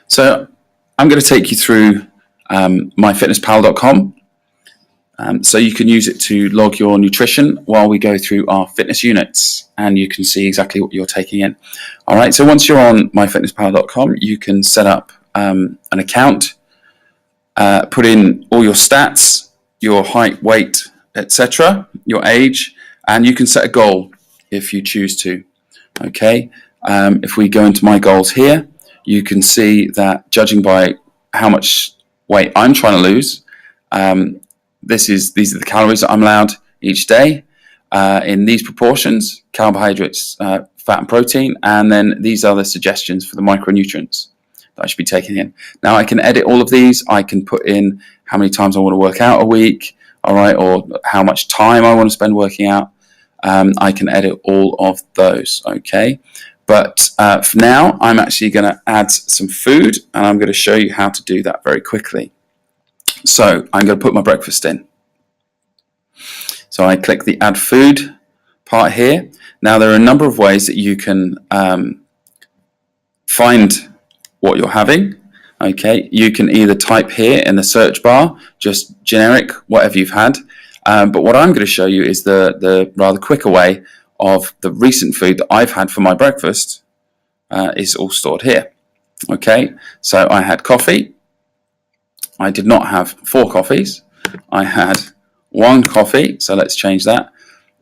So I'm going to take you through myfitnesspal.com. So you can use it to log your nutrition while we go through our fitness units, and you can see exactly what you're taking in. All right, so once you're on myfitnesspal.com, you can set up an account, put in all your stats, your height, weight, etc., your age, and you can set a goal if you choose to. Okay, if we go into my goals here, you can see that judging by how much weight I'm trying to lose, these are the calories that I'm allowed each day in these proportions: carbohydrates, fat and protein, and then these are the suggestions for the micronutrients that I should be taking in. Now I can edit all of these. I can put in how many times I want to work out a week, all right, or how much time I want to spend working out. I can edit all of those, okay? But for now, I'm actually going to add some food, and I'm going to show you how to do that very quickly. So I'm going to put my breakfast in. So I click the add food part here. Now there are a number of ways that you can find what you're having. Okay, you can either type here in the search bar, just generic, whatever you've had. But what I'm going to show you is the rather quicker way of the recent food that I've had for my breakfast is all stored here. Okay, so I had coffee. I did not have 4 coffees. I had 1 coffee, so let's change that.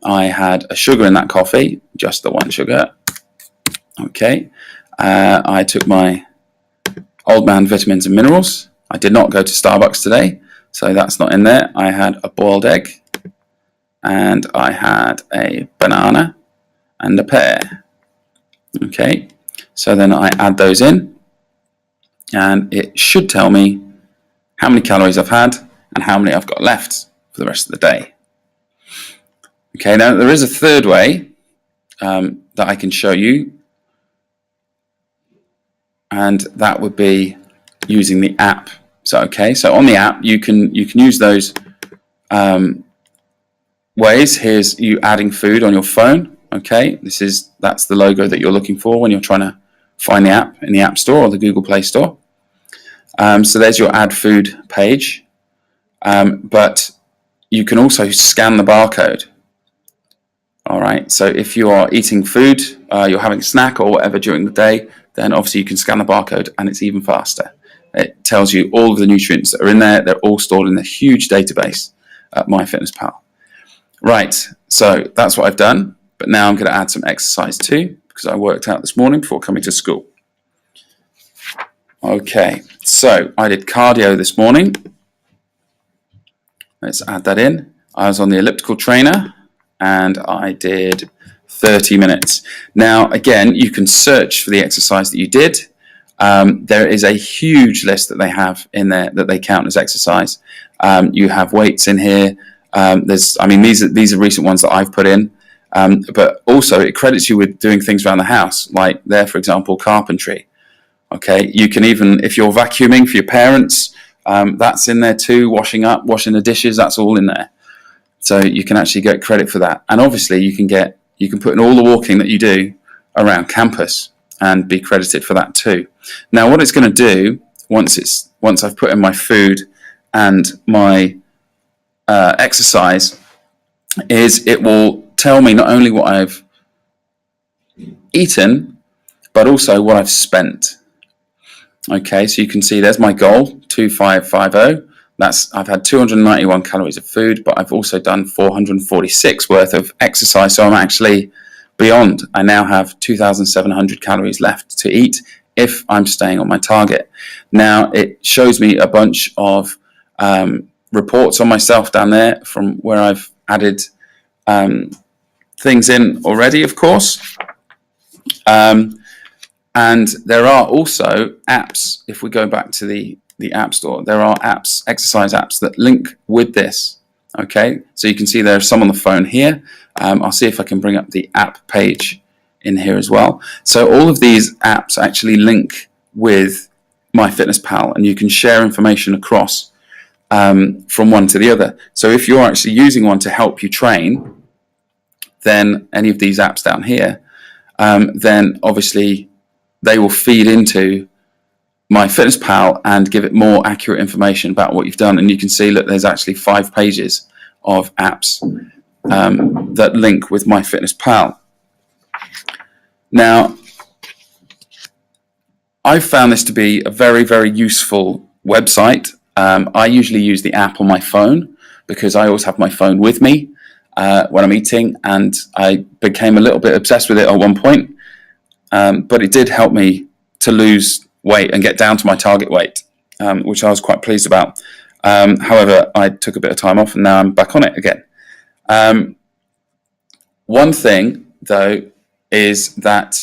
I had a sugar in that coffee, just the 1 sugar. Okay, I took my Old Man vitamins and minerals. I did not go to Starbucks today, so that's not in there. I had a boiled egg, and I had a banana and a pear. Okay, so then I add those in, and it should tell me how many calories I've had and how many I've got left for the rest of the day. Okay, now there is a third way that I can show you, and that would be using the app. So on the app you can use those ways. Here's you adding food on your phone. Okay, that's the logo that you're looking for when you're trying to find the app in the App Store or the Google Play Store. So there's your add food page, but you can also scan the barcode. All right, so if you are eating food, you're having a snack or whatever during the day, then obviously you can scan the barcode and it's even faster. It tells you all of the nutrients that are in there. They're all stored in a huge database at Myfitnesspal. Right, so that's what I've done, but now I'm going to add some exercise too, because I worked out this morning before coming to school. Okay, so I did cardio this morning. Let's add that in. I was on the elliptical trainer and I did 30 minutes. Now, again, you can search for the exercise that you did. There is a huge list that they have in there that they count as exercise. You have weights in here. These are recent ones that I've put in. But also it credits you with doing things around the house, like there, for example, carpentry. Okay, you can even, if you're vacuuming for your parents, that's in there too. Washing the dishes, that's all in there. So you can actually get credit for that. And obviously you can put in all the walking that you do around campus and be credited for that too. Now what it's going to do once I've put in my food and my exercise is it will tell me not only what I've eaten but also what I've spent. Okay, so you can see there's my goal, 2550. I've had 291 calories of food, but I've also done 446 worth of exercise, so I'm actually beyond. I now have 2,700 calories left to eat if I'm staying on my target. Now it shows me a bunch of reports on myself down there from where I've added things in already, of course. And there are also apps. If we go back to the App Store, there are apps, exercise apps that link with this. Okay, so you can see there are some on the phone here. I'll see if I can bring up the app page in here as well. So all of these apps actually link with Myfitnesspal, and you can share information across from one to the other. So if you're actually using one to help you train, then any of these apps down here, then obviously they will feed into Myfitnesspal and give it more accurate information about what you've done. And you can see that there's actually 5 pages of apps that link with Myfitnesspal. Now, I've found this to be a very, very useful website. I usually use the app on my phone because I always have my phone with me when I'm eating, and I became a little bit obsessed with it at one point, but it did help me to lose weight and get down to my target weight, which I was quite pleased about. However, I took a bit of time off and now I'm back on it again. One thing, though, is that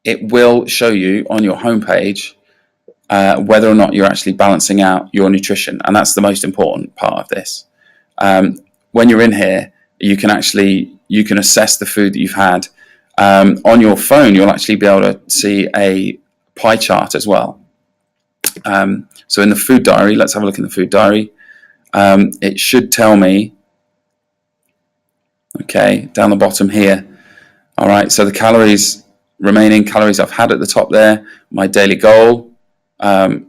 it will show you on your homepage whether or not you're actually balancing out your nutrition, and that's the most important part of this. When you're in here, you can assess the food that you've had. On your phone, you'll actually be able to see a pie chart as well. So in the food diary, let's have a look in the food diary. It should tell me, okay, down the bottom here. All right, so the remaining calories I've had at the top there, my daily goal, my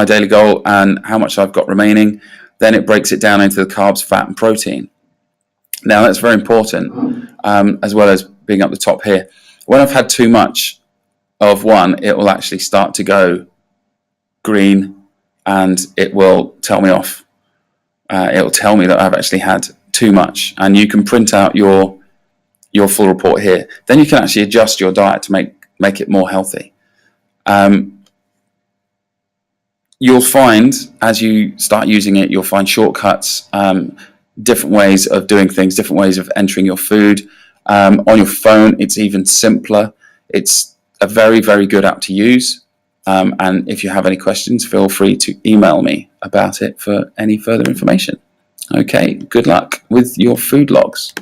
daily goal and how much I've got remaining. Then it breaks it down into the carbs, fat, and protein. Now that's very important, as well as being up the top here. When I've had too much of one, it will actually start to go green and it will tell me off. It will tell me that I've actually had too much, and you can print out your full report here. Then you can actually adjust your diet to make it more healthy. You'll find, as you start using it, you'll find shortcuts, different ways of doing things, different ways of entering your food. On your phone, it's even simpler. It's a very, very good app to use. And if you have any questions, feel free to email me about it for any further information. Okay, good luck with your food logs.